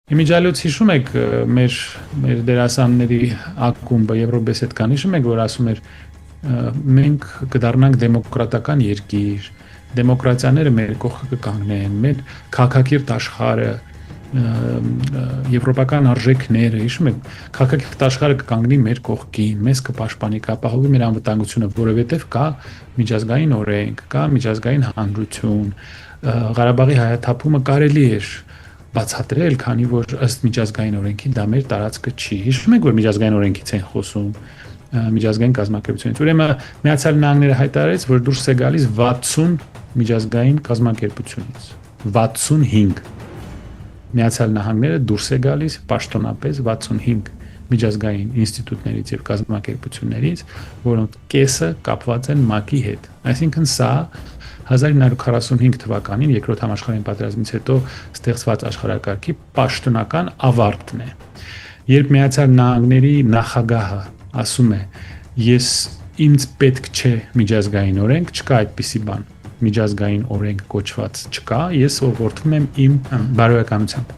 Իմիջիալոց հիշում եք մեր դերասանների ակումբը Եվրոբեսեդկան հիշում եք, որ ասում էր մենք կդառնանք դեմոկրատական երկիր, դեմոկրատիաները մեր կողքը կկանգնեն, մեր քաղաքակիրթ աշխարհը, եվրոպական արժեքները, հիշում եք, քաղաքակիրթ աշխարհը կկանգնի մեր կողքին, մեզ կպաշտպանի, կապահովի մեր անվտանգությունը, որովհետև կա միջազգային օրենք, կա միջազգային հանրություն, Ղարաբաղի հայաթափումը կարելի էր բացատրել, քանի որ ըստ միջազգային օրենքի դա մեր տարածքը չի։ Հիշում եք, որ միջազգային օրենքից են խոսում, միջազգային կազմակերպությունից։ Ուրեմն Միացյալ Նահանգները հայտարարեց, որ դուրս է գալիս 60 միջազգային կազմակերպությունից։ 65 Միացյալ Նահանգները դուրս է գալիս պաշտոնապես 65 միջազգային ինստիտուտներից եւ կազմակերպություններից, որոնք կեսը կապված են ՄԱԿ-ի հետ։ Այսինքն սա 1945 թվականին երկրորդ համաշխարհային պատերազմից հետո ստեղծված աշխարհակարգի պաշտոնական ավարտն է։ Երբ Միացյալ Նահանգների նախագահը ասում է, ինձ պետք չէ միջազգային օրենք, չկա այդպիսի բան, միջազգային օրենք կոչված չկա, ես ուղղորդվում եմ իմ բարոյականությամբ։